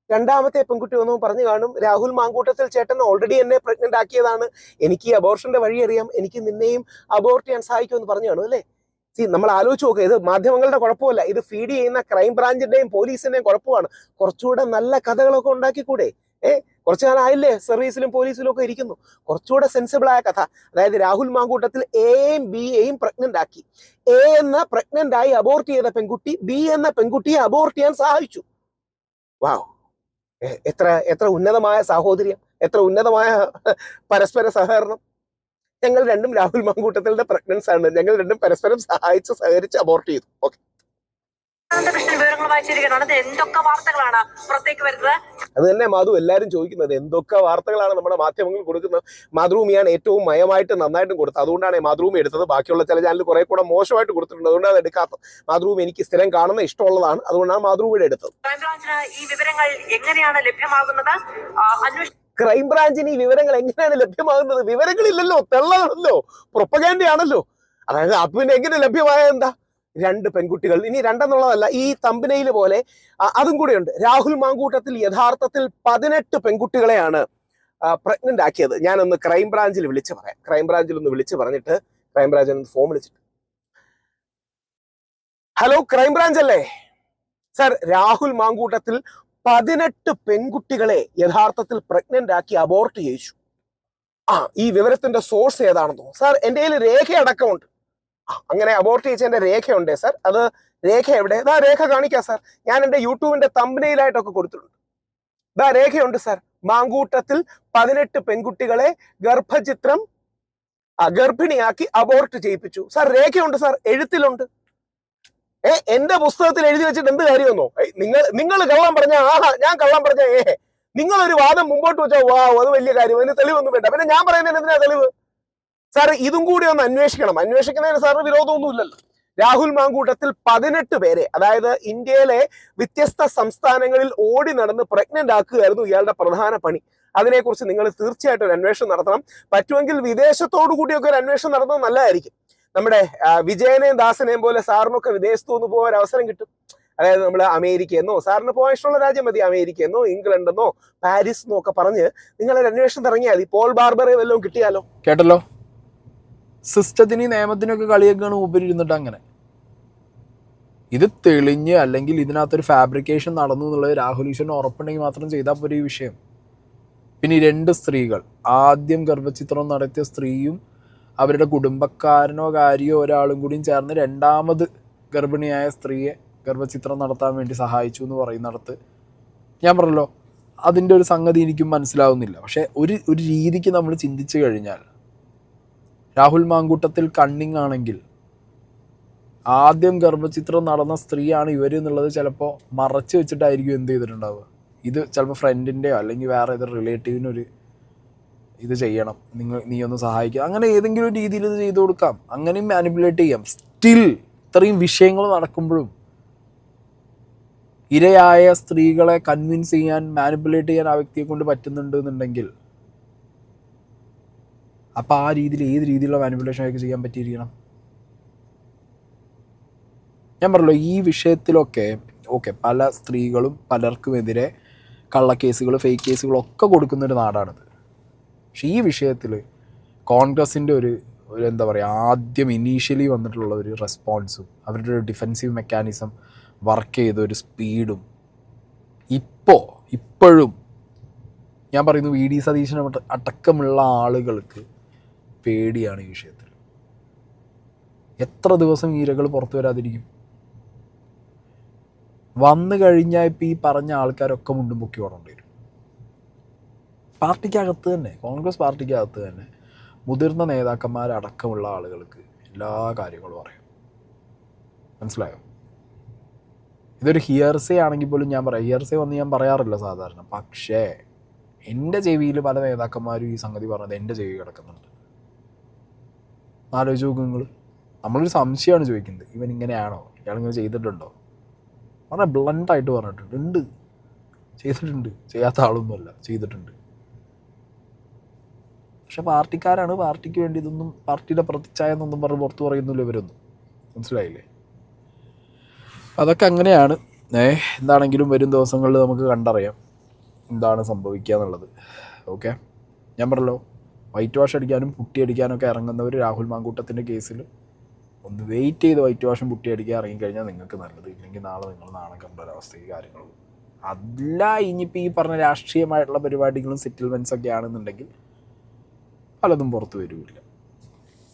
രണ്ടാമത്തെ പെൺകുട്ടി ഒന്നും പറഞ്ഞു കാണും, രാഹുൽ മാങ്കൂട്ടത്തിൽ ചേട്ടൻ ഓൾറെഡി എന്നെ പ്രഗ്നന്റ് ആക്കിയതാണ്, എനിക്ക് ഈ അബോർഷന്റെ വഴി അറിയാം, എനിക്ക് നിന്നെയും അബോർട്ട് ചെയ്യാൻ സഹായിക്കുമെന്ന് പറഞ്ഞു കാണും അല്ലേ. നമ്മൾ ആലോചിച്ച് നോക്കുക, ഇത് മാധ്യമങ്ങളുടെ കുഴപ്പമല്ല, ഇത് ഫീഡ് ചെയ്യുന്ന ക്രൈംബ്രാഞ്ചിന്റെയും പോലീസിന്റെയും കുഴപ്പമാണ്. കുറച്ചുകൂടെ നല്ല കഥകളൊക്കെ ഉണ്ടാക്കിക്കൂടെ? കുറച്ചു കാലം ആയില്ലേ സർവീസിലും പോലീസിലും ഒക്കെ ഇരിക്കുന്നു. കുറച്ചുകൂടെ സെൻസിബിൾ ആയ കഥ. അതായത് രാഹുൽ മാങ്കൂട്ടത്തിൽ എയും ബിയെയും പ്രഗ്നന്റ് ആക്കി. എ എന്ന പ്രഗ്നന്റ് ആയി അബോർട്ട് ചെയ്ത പെൺകുട്ടി ബി എന്ന പെൺകുട്ടിയെ അബോർട്ട് ചെയ്യാൻ സഹായിച്ചു. വാവ്, എത്ര ഉന്നതമായ സാഹോദര്യം, എത്ര ഉന്നതമായ പരസ്പര സഹകരണം. ഞങ്ങൾ രണ്ടും രാഹുൽ മാങ്കൂട്ടത്തിന്റെ പ്രഗ്നൻസ് ആണ്. ഞങ്ങൾ രണ്ടും പരസ്പരം സഹകരിച്ച് അബോർട്ട് ചെയ്തു. ഓക്കെ, അനന്തകൃഷ്ണൻ വിവരങ്ങൾ വായിച്ചിരിക്കുകയാണ്. എന്തൊക്കെ വാർത്തകളാണ് പുറത്തേക്ക് വരുന്നത്? അത് തന്നെ മാധു എല്ലാവരും ചോദിക്കുന്നത്, എന്തൊക്കെ വാർത്തകളാണ് നമ്മുടെ മാധ്യമങ്ങൾ കൊടുക്കുന്നത്. മാതൃഭൂമിയാണ് ഏറ്റവും മയമായിട്ട് നന്നായിട്ടും കൊടുത്തത്. അതുകൊണ്ടാണ് മാതൃഭൂമി എടുത്തത്. ബാക്കിയുള്ള ചില ചാനൽ കുറെ കൂടെ മോശമായിട്ട് കൊടുത്തിട്ടുണ്ട്. അതുകൊണ്ടാണ് അത് എടുക്കാത്തത്. മാതൃഭൂമി എനിക്ക് സ്ഥിരം കാണുന്ന ഇഷ്ടമുള്ളതാണ്. അതുകൊണ്ടാണ് മാതൃഭൂമിയുടെ എടുത്തത്. ക്രൈംബ്രാഞ്ചിന് ഈ വിവരങ്ങൾ എങ്ങനെയാണ് ലഭ്യമാകുന്നത്? ക്രൈംബ്രാഞ്ചിന് ഈ വിവരങ്ങൾ എങ്ങനെയാണ് ലഭ്യമാകുന്നത്? വിവരങ്ങളില്ലല്ലോ, തെള്ളാണല്ലോ, പ്രൊപ്പഗാൻഡയാണല്ലോ. അതായത് അപ്പൊ പിന്നെ എങ്ങനെ ലഭ്യമായ എന്താ? 2 പെൺകുട്ടികൾ, ഇനി 2 എന്നുള്ളതല്ല, ഈ തമ്പനയിൽ പോലെ അതും കൂടെയുണ്ട്. രാഹുൽ മാങ്കൂട്ടത്തിൽ യഥാർത്ഥത്തിൽ 18 പെൺകുട്ടികളെയാണ് പ്രഗ്നന്റ് ആക്കിയത്. ഞാനൊന്ന് ക്രൈംബ്രാഞ്ചിൽ വിളിച്ച് പറയാം. ക്രൈംബ്രാഞ്ചിൽ ഒന്ന് വിളിച്ച് പറഞ്ഞിട്ട് ക്രൈംബ്രാഞ്ചിൽ ഒന്ന് ഫോം വിളിച്ചിട്ട്. ഹലോ, ക്രൈംബ്രാഞ്ച് അല്ലേ സർ? രാഹുൽ മാങ്കൂട്ടത്തിൽ 18 പെൺകുട്ടികളെ യഥാർത്ഥത്തിൽ പ്രഗ്നന്റ് ആക്കി അബോർട്ട് ചെയ്യിച്ചു. ഈ വിവരത്തിന്റെ സോഴ്സ് ഏതാണെന്നോ? സാർ, എൻ്റെ കയ്യിൽ രേഖ അടക്കമുണ്ട്. അങ്ങനെ അബോർട്ട് ചെയ്യിച്ചതിന്റെ രേഖയുണ്ട് സാർ. അത് രേഖ എവിടെ? രേഖ കാണിക്കാം സാർ. ഞാൻ എൻ്റെ യൂട്യൂബിന്റെ തമ്പനയിലായിട്ടൊക്കെ കൊടുത്തിട്ടുണ്ട്. രേഖയുണ്ട് സാർ. മാങ്കൂട്ടത്തിൽ 18 പെൺകുട്ടികളെ ഗർഭചിത്രം ഗർഭിണിയാക്കി അബോർട്ട് ചെയ്യിപ്പിച്ചു. സാർ, രേഖയുണ്ട് സാർ, എഴുത്തിലുണ്ട്. എന്റെ പുസ്തകത്തിൽ എഴുതി വെച്ചിട്ട് എന്ത് കാര്യമെന്നോ? നിങ്ങൾ കള്ളം പറഞ്ഞ ഞാൻ കള്ളം പറഞ്ഞ നിങ്ങളൊരു വാദം മുമ്പോട്ട് വെച്ചാൽ അത് വലിയ കാര്യം, അതിന് തെളിവൊന്നും വേണ്ട. പിന്നെ ഞാൻ പറയുന്നതിന് എന്തിനാ തെളിവ്? സാർ, ഇതും കൂടി ഒന്ന് അന്വേഷിക്കണം. അന്വേഷിക്കുന്നതിന് സാറിന് വിരോധമൊന്നുമില്ലല്ലോ. രാഹുൽ മാങ്കൂട്ടത്തിൽ 18 പേരെ, അതായത് ഇന്ത്യയിലെ വ്യത്യസ്ത സംസ്ഥാനങ്ങളിൽ ഓടി നടന്ന് പ്രഗ്നന്റ് ആക്കുകയായിരുന്നു ഇയാളുടെ പ്രധാന പണി. അതിനെക്കുറിച്ച് നിങ്ങൾ തീർച്ചയായിട്ടും ഒരു അന്വേഷണം നടത്തണം. പറ്റുമെങ്കിൽ വിദേശത്തോടു കൂടിയൊക്കെ ഒരു അന്വേഷണം നടത്തുന്നത് നല്ലതായിരിക്കും. നമ്മുടെ വിജയനെയും ദാസനെയും പോലെ സാറിനൊക്കെ വിദേശത്തു നിന്ന് പോകാൻ ഒരു അവസരം കിട്ടും. അതായത് നമ്മൾ അമേരിക്കയെന്നോ, സാറിന് പോകാൻ ഇഷ്ടമുള്ള രാജ്യം മതി, അമേരിക്കയെന്നോ ഇംഗ്ലണ്ടെന്നോ പാരീസ് എന്നോ ഒക്കെ പറഞ്ഞ് നിങ്ങളൊരു അന്വേഷണം തുടങ്ങിയാൽ മതി. പോൾ ബാർബറെ വല്ലതും കിട്ടിയാലോ? കേട്ടല്ലോ, സിസ്റ്റത്തിന് നിയമത്തിനൊക്കെ കളിയൊക്കെയാണ് ഉപരി ഇരുന്നിട്ട് അങ്ങനെ ഇത് തെളിഞ്ഞ്, അല്ലെങ്കിൽ ഇതിനകത്തൊരു ഫാബ്രിക്കേഷൻ നടന്നു എന്നുള്ളത് രാഹുൽ ഈശ്വരന് ഉറപ്പുണ്ടെങ്കിൽ മാത്രം ചെയ്താൽ പോരെ ഈ വിഷയം. പിന്നെ ഈ 2 സ്ത്രീകൾ, ആദ്യം ഗർഭചിത്രം നടത്തിയ സ്ത്രീയും അവരുടെ കുടുംബക്കാരനോ കാര്യോ ഒരാളും കൂടിയും ചേർന്ന് രണ്ടാമത് ഗർഭിണിയായ സ്ത്രീയെ ഗർഭചിത്രം നടത്താൻ വേണ്ടി സഹായിച്ചു എന്ന് പറയുന്നിടത്ത് ഞാൻ പറഞ്ഞല്ലോ, അതിൻ്റെ ഒരു സംഗതി എനിക്കും മനസ്സിലാവുന്നില്ല. പക്ഷേ ഒരു രീതിക്ക് നമ്മൾ ചിന്തിച്ചു കഴിഞ്ഞാൽ, രാഹുൽ മാങ്കൂട്ടത്തിൽ കണ്ണിങ് ആണെങ്കിൽ ആദ്യം ഗർഭചിത്രം നടന്ന സ്ത്രീയാണ് ഇവർ എന്നുള്ളത് ചിലപ്പോൾ മറച്ചു വെച്ചിട്ടായിരിക്കും എന്ത് ചെയ്തിട്ടുണ്ടാവുക. ഇത് ചിലപ്പോൾ ഫ്രണ്ടിൻ്റെയോ അല്ലെങ്കിൽ വേറെ ഏതൊരു റിലേറ്റീവിനൊരു ഇത് ചെയ്യണം, നീ ഒന്ന് സഹായിക്കുക, അങ്ങനെ ഏതെങ്കിലും ഒരു രീതിയിൽ ഇത് ചെയ്തു കൊടുക്കാം. അങ്ങനെയും മാനിപ്പുലേറ്റ് ചെയ്യാം. സ്റ്റിൽ ഇത്രയും വിഷയങ്ങൾ നടക്കുമ്പോഴും ഇരയായ സ്ത്രീകളെ കൺവിൻസ് ചെയ്യാൻ, മാനിപ്പുലേറ്റ് ചെയ്യാൻ ആ വ്യക്തിയെ കൊണ്ട് പറ്റുന്നുണ്ട് എന്നുണ്ടെങ്കിൽ, അപ്പോൾ ആ രീതിയിൽ ഏത് രീതിയിലുള്ള മാനിപ്പുലേഷൻ ആയിരിക്കും ചെയ്യാൻ പറ്റിയിരിക്കണം? ഞാൻ പറഞ്ഞല്ലോ, ഈ വിഷയത്തിലൊക്കെ ഓക്കെ, പല സ്ത്രീകളും പലർക്കുമെതിരെ കള്ളക്കേസുകൾ, ഫേക്ക് കേസുകളൊക്കെ കൊടുക്കുന്നൊരു നാടാണിത്. പക്ഷേ ഈ വിഷയത്തിൽ കോൺഗ്രസിൻ്റെ ഒരു എന്താ പറയുക, ആദ്യം ഇനീഷ്യലി വന്നിട്ടുള്ള ഒരു റെസ്പോൺസും അവരുടെ ഒരു ഡിഫെൻസീവ് മെക്കാനിസം വർക്ക് ചെയ്ത ഒരു സ്പീഡും ഇപ്പോഴും ഞാൻ പറയുന്നു വി ഡി സതീശൻ അടക്കമുള്ള ആളുകൾക്ക് പേടിയാണ് ഈ വിഷയത്തിൽ. എത്ര ദിവസം ഇരകൾ പുറത്തു വരാതിരിക്കും? വന്നു കഴിഞ്ഞാൽ ഇപ്പോൾ ഈ പറഞ്ഞ ആൾക്കാരൊക്കെ മുണ്ടും പൊക്കി ഓടേണ്ടി വരും. പാർട്ടിക്കകത്ത് തന്നെ, കോൺഗ്രസ് പാർട്ടിക്കകത്ത് തന്നെ മുതിർന്ന നേതാക്കന്മാരടക്കമുള്ള ആളുകൾക്ക് എല്ലാ കാര്യങ്ങളും അറിയാം. മനസ്സിലായോ? ഇതൊരു ഹിയർസേ ആണെങ്കിൽ പോലും ഞാൻ പറയാം, ഹിയർസേ വന്ന് ഞാൻ പറയാറില്ല സാധാരണ, പക്ഷേ എൻ്റെ ചെവിയിൽ പല നേതാക്കന്മാരും ഈ സംഗതി പറഞ്ഞത് എൻ്റെ ചെവി കിടക്കുന്നുണ്ട്. ആലോചിച്ച് നോക്കും നിങ്ങൾ. നമ്മളൊരു സംശയമാണ് ചോദിക്കുന്നത്, ഇവൻ ഇങ്ങനെയാണോ, ഇയാളിങ്ങനെ ചെയ്തിട്ടുണ്ടോ? വളരെ ബ്ലണ്ടായിട്ട് പറഞ്ഞിട്ടുണ്ട്, ചെയ്തിട്ടുണ്ട്, ചെയ്യാത്ത ആളൊന്നുമല്ല, ചെയ്തിട്ടുണ്ട്. പക്ഷെ പാർട്ടിക്കാരാണ്, പാർട്ടിക്ക് വേണ്ടി ഇതൊന്നും, പാർട്ടിയുടെ പ്രതിച്ഛായ എന്നൊന്നും പറഞ്ഞ് പുറത്ത് പറയുന്നില്ല ഇവരൊന്നും. മനസ്സിലായില്ലേ? അതൊക്കെ അങ്ങനെയാണ്. എന്താണെങ്കിലും വരും ദിവസങ്ങളിൽ നമുക്ക് കണ്ടറിയാം എന്താണ് സംഭവിക്കുക എന്നുള്ളത്. ഓക്കെ, ഞാൻ പറഞ്ഞല്ലോ, വൈറ്റ് വാഷ് അടിക്കാനും പുട്ടി അടിക്കാനൊക്കെ ഇറങ്ങുന്നവർ രാഹുൽ മാങ്കൂട്ടത്തിൻ്റെ കേസിൽ ഒന്ന് വെയിറ്റ് ചെയ്ത് വൈറ്റ് വാഷും പുട്ടി അടിക്കാൻ ഇറങ്ങിക്കഴിഞ്ഞാൽ നിങ്ങൾക്ക് നല്ലത്. ഇല്ലെങ്കിൽ നാളെ നിങ്ങൾ നാണം കണ്ട ഒരവസ്ഥയ്ക്ക് കാര്യങ്ങൾ പോകും. അല്ല ഇനിയിപ്പോൾ ഈ പറഞ്ഞ രാഷ്ട്രീയമായിട്ടുള്ള പരിപാടികളും സെറ്റിൽമെൻറ്റ്സ് ഒക്കെ ആണെന്നുണ്ടെങ്കിൽ പലതും പുറത്ത് വരില്ല.